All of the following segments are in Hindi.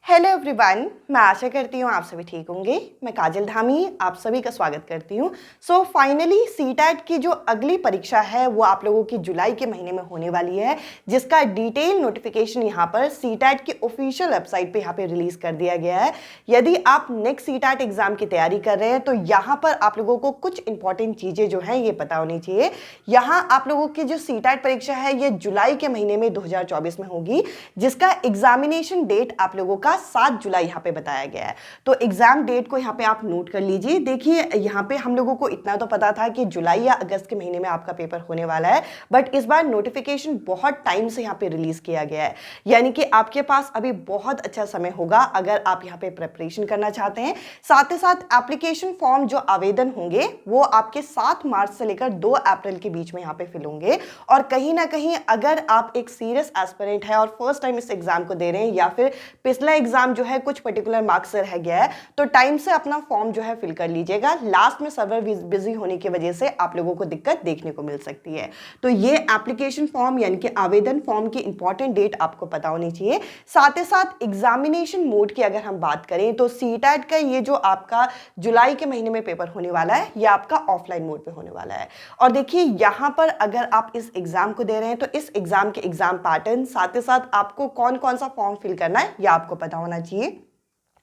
हेलो एवरीवन, मैं आशा करती हूँ आप सभी ठीक होंगे। मैं काजल धामी आप सभी का स्वागत करती हूँ। सो फाइनली सीटैट की जो अगली परीक्षा है वो आप लोगों की जुलाई के महीने में होने वाली है, जिसका डिटेल नोटिफिकेशन यहाँ पर सीटैट की ऑफिशियल वेबसाइट पे यहाँ पे रिलीज कर दिया गया है। यदि आप नेक्स्ट सीटैट एग्जाम की तैयारी कर रहे हैं तो यहाँ पर आप लोगों को कुछ इंपॉर्टेंट चीज़ें जो हैं ये पता होनी चाहिए। यहाँ आप लोगों की जो सीटैट परीक्षा है ये जुलाई के महीने में 2024 में होगी, जिसका एग्जामिनेशन डेट आप लोगों का 7 जुलाई यहाँ पे बताया गया है। तो एग्जाम डेट को यहाँ पे आप नोट कर लीजिए। देखिए यहाँ पे हम लोगों को इतना तो पता था कि जुलाई या अगस्त के महीने में आपका पेपर होने वाला है, बट इस बार नोटिफिकेशन बहुत टाइम से यहाँ पे रिलीज किया गया है, यानी कि आपके पास अभी बहुत अच्छा समय होगा अगर आप यहाँ पे प्रिपरेशन करना चाहते हैं। साथ ही साथ एप्लीकेशन फॉर्म जो आवेदन होंगे वो आपके 7 मार्च से लेकर 2 अप्रैल के बीच में यहाँ पे फिल होंगे। और कहीं ना कहीं अगर आप एक सीरियस एस्पिरेंट है और फर्स्ट टाइम इस एग्जाम को दे रहे हैं या फिर पिछला एग्जाम जो है कुछ पर्टिकुलर मार्क्स से रह गया है, तो टाइम से अपना फॉर्म जो है फिल कर लीजिएगा। लास्ट में सर्वर बिजी होने की वजह से आप लोगों को दिक्कत देखने को मिल सकती है। तो ये एप्लीकेशन फॉर्म यानी कि आवेदन फॉर्म की इंपॉर्टेंट डेट आपको पता होनी चाहिए। साथ ही साथ एग्जामिनेशन मोड की अगर हम बात करें तो सीटैट का ये जो आपका जुलाई के महीने में पेपर होने वाला है ये आपका ऑफलाइन मोड पे होने वाला है। और देखिए यहाँ पर अगर आप इस एग्जाम को दे रहे हैं तो इस एग्जाम के एग्जाम पैटर्न, साथ ही साथ आपको कौन कौन सा फॉर्म फिल करना है यह आपको पता होना चाहिए।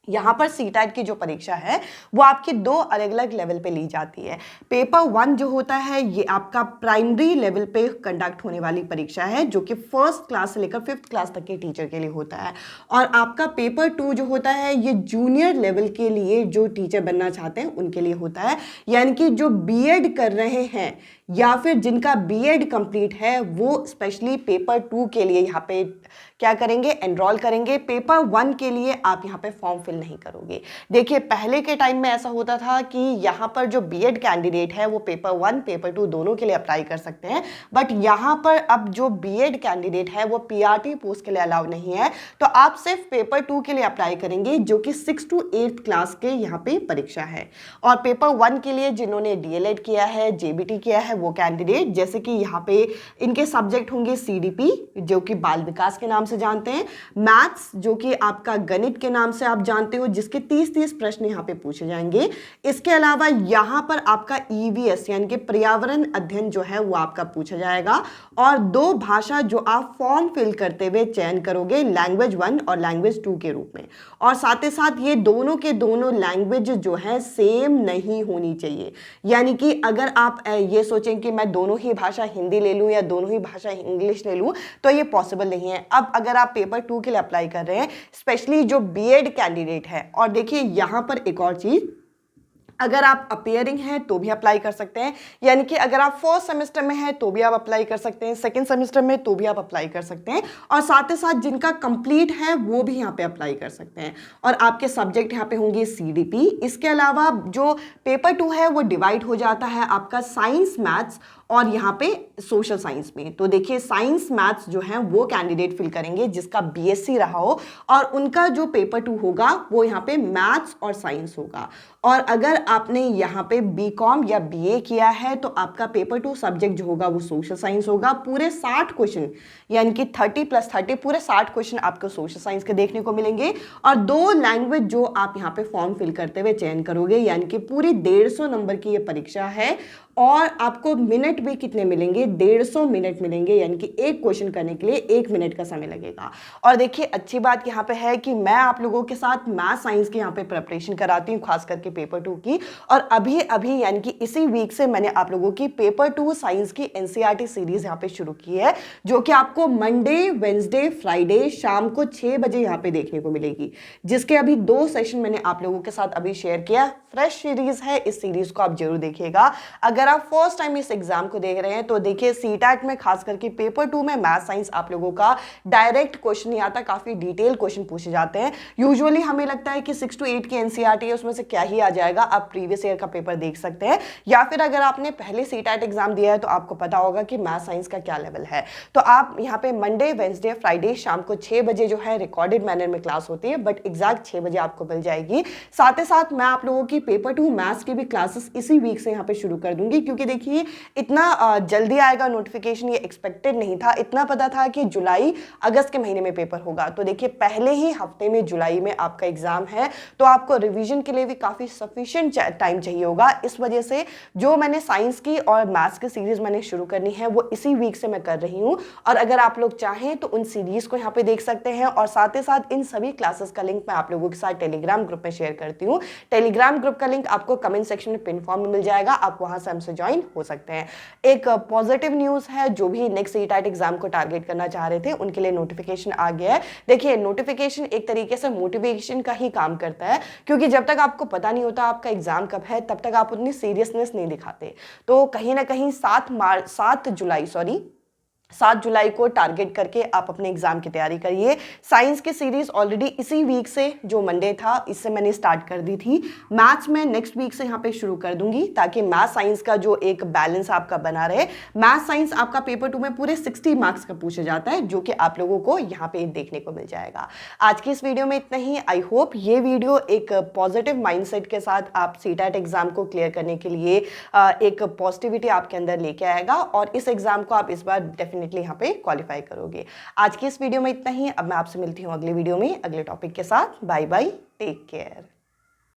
यहाँ पर सीटैट की जो परीक्षा है वो आपके 2 अलग अलग लेवल पे ली जाती है। पेपर 1 जो होता है ये आपका प्राइमरी लेवल पे कंडक्ट होने वाली परीक्षा है, जो कि फर्स्ट क्लास से लेकर 5th क्लास तक के टीचर के लिए होता है। और आपका पेपर 2 जो होता है ये जूनियर लेवल के लिए जो टीचर बनना चाहते हैं उनके लिए होता है, यानी कि जो बीएड कर रहे हैं या फिर जिनका बीएड कंप्लीट है वो स्पेशली पेपर 2 के लिए यहाँ पे क्या करेंगे, एनरोल करेंगे। पेपर 1 के लिए आप यहाँ पे फॉर्म फिल नहीं करोगे। देखिए पहले के टाइम में ऐसा होता था कि यहाँ पर जो बीएड कैंडिडेट है वो पेपर 1 पेपर 2 दोनों के लिए अप्लाई कर सकते हैं, बट यहाँ पर अब जो बीएड कैंडिडेट है वो पीआरटी पोस्ट के लिए अलाउ नहीं है। तो आप सिर्फ पेपर 2 के लिए अप्लाई करेंगे, जो कि 6 to 8th क्लास के यहाँ पे परीक्षा है। और पेपर 1 के लिए जिन्होंने डीएलएड किया है, जेबीटी किया है, वो कैंडिडेट, जैसे कि यहाँ पे इनके सब्जेक्ट होंगे सीडीपी जो कि बाल विकास के नाम से जानते हैं, मैथ्स जो कि आपका गणित के नाम से आप जानते हो, जिसके 30 प्रश्न यहाँ पे पूछे जाएंगे। इसके अलावा यहाँ पर आपका ईवीएस यानी कि पर्यावरण अध्ययन जो है वो आपका पूछा जाएगा। और 2 भाषा जो आप फॉर्म फिल करते हुए चयन करोगे, लैंग्वेज 1 और लैंग्वेज 2 के रूप में। और साथ ही साथ ये दोनों के दोनों लैंग्वेज जो है सेम नहीं होनी चाहिए, यानी कि अगर आप ये सोचें कि मैं दोनों ही भाषा हिंदी ले लूं या दोनों ही भाषा इंग्लिश ले लूं तो ये पॉसिबल नहीं है। अब अगर आप पेपर 2 के लिए अप्लाई कर रहे हैं, स्पेशली जो बीएड कैंडिडेट है, और देखिए यहां पर एक और चीज, अगर आप अपियरिंग हैं तो भी अप्लाई कर सकते हैं, यानी कि अगर आप फर्स्ट सेमेस्टर में हैं तो भी आप अप्लाई कर सकते हैं, सेकंड सेमेस्टर में तो भी आप अप्लाई कर सकते हैं, और साथ ही साथ जिनका कंप्लीट है वो भी यहाँ पे अप्लाई कर सकते हैं। और आपके सब्जेक्ट यहाँ पे होंगे सीडीपी। इसके अलावा जो पेपर 2 है वो डिवाइड हो जाता है आपका साइंस, मैथ्स और यहाँ पे सोशल साइंस में। तो देखिए साइंस मैथ्स जो है वो कैंडिडेट फिल करेंगे जिसका बीएससी रहा हो, और उनका जो पेपर 2 होगा वो यहाँ पे मैथ्स और साइंस होगा। और अगर आपने यहाँ पे बीकॉम या बीए किया है तो आपका पेपर 2 सब्जेक्ट जो होगा वो सोशल साइंस होगा। पूरे 60 क्वेश्चन यानी कि 30+30 पूरे 60 क्वेश्चन आपको सोशल साइंस के देखने को मिलेंगे। और 2 लैंग्वेज जो आप यहाँ पे फॉर्म फिल करते हुए चयन करोगे, यानी कि पूरी 150 नंबर की ये परीक्षा है। और आपको मिनट भी कितने मिलेंगे, 150 मिनट मिलेंगे, यानी कि एक क्वेश्चन करने के लिए 1 मिनट का समय लगेगा। और देखिए अच्छी बात यहाँ पे है कि मैं आप लोगों के साथ मैथ साइंस की यहाँ पे प्रिपरेशन कराती हूँ, खास करके पेपर 2 की। और अभी यानी कि इसी वीक से मैंने आप लोगों की पेपर 2 साइंस की एनसीईआरटी सीरीज यहाँ पे शुरू की है, जो कि आपको मंडे, वेंसडे, फ्राइडे शाम को 6 बजे यहाँ पे देखने को मिलेगी, जिसके अभी 2 सेशन मैंने आप लोगों के साथ अभी शेयर किया। फ्रेश सीरीज है, इस सीरीज को आप जरूर देखिएगा। अगर आप फर्स्ट टाइम इस एग्जाम को देख रहे हैं तो देखिए सीटैट में खास करके पेपर 2 में मैथ साइंस आप लोगों का डायरेक्ट क्वेश्चन नहीं आता, काफी डिटेल क्वेश्चन पूछे जाते हैं। यूजुअली हमें लगता है कि 6 to 8 की एनसीईआरटी है, उसमें से क्या ही आ जाएगा, आप प्रीवियस ईयर का पेपर देख सकते हैं, या फिर अगर आपने पहले सीटैट एग्जाम दिया है तो आपको पता होगा कि मैथ साइंस का क्या लेवल है। तो आप यहाँ पे मंडे, वेंसडे, फ्राइडे शाम को 6 बजे जो है रिकॉर्डेड मैनर में क्लास होती है, बट एग्जैक्ट 6 बजे आपको मिल जाएगी। साथ ही साथ मैं आप लोगों की पेपर 2 मैथ्स की भी क्लासेस इसी वीक से यहाँ पे शुरू कर दूंगी, क्योंकि देखिए इतना जल्दी आएगा नोटिफिकेशन ये एक्सपेक्टेड नहीं था। इतना पता था कि जुलाई अगस्त के महीने में पेपर होगा। तो देखिए पहले ही हफ्ते में जुलाई में आपका एग्जाम है, तो आपको रिवीजन के लिए भी काफ़ी सफिशिएंट टाइम चाहिए होगा। इस वजह से जो मैंने साइंस की और मैथ्स की सीरीज मैंने शुरू करनी है वो इसी वीक से मैं कर रही हूँ। और अगर आप लोग चाहें तो उन सीरीज को यहाँ पे देख सकते हैं। और साथ ही साथ इन सभी क्लासेस का लिंक मैं आप लोगों के साथ टेलीग्राम ग्रुप में शेयर करती हूँ। टेलीग्राम ग्रुप का लिंक आपको कमेंट सेक्शन में पिन फॉर्म में मिल जाएगा, आप वहां से हमसे ज्वाइन हो सकते हैं। एक पॉजिटिव न्यूज है, जो भी नेक्स्ट सीटेट एग्जाम को टारगेट करना चाह रहे थे उनके लिए नोटिफिकेशन आ गया है। देखिए नोटिफिकेशन एक तरीके से मोटिवेशन का ही काम करता है, क्योंकि जब तक आपको पता नहीं होता आपका एग्जाम कब है तब तक आप उतनी सीरियसनेस नहीं दिखाते। तो कहीं ना कहीं 7 जुलाई को टारगेट करके आप अपने एग्जाम की तैयारी करिए। साइंस की सीरीज ऑलरेडी इसी वीक से, जो मंडे था, इससे मैंने स्टार्ट कर दी थी। मैथ्स में नेक्स्ट वीक से यहाँ पे शुरू कर दूंगी, ताकि मैथ साइंस का जो एक बैलेंस आपका बना रहे। मैथ साइंस आपका पेपर 2 में पूरे 60 मार्क्स का पूछा जाता है, जो कि आप लोगों को यहाँ पे देखने को मिल जाएगा। आज की इस वीडियो में इतना ही। आई होप ये वीडियो एक पॉजिटिव माइंडसेट के साथ आप सीटेट एग्जाम को क्लियर करने के लिए एक पॉजिटिविटी आपके अंदर लेके आएगा, और इस एग्जाम को आप इस बार डेफिनेटली यहाँ पे क्वालिफाई करोगे। आज की इस वीडियो में इतना ही। अब मैं आपसे मिलती हूँ अगले वीडियो में अगले टॉपिक के साथ। Bye bye, take care.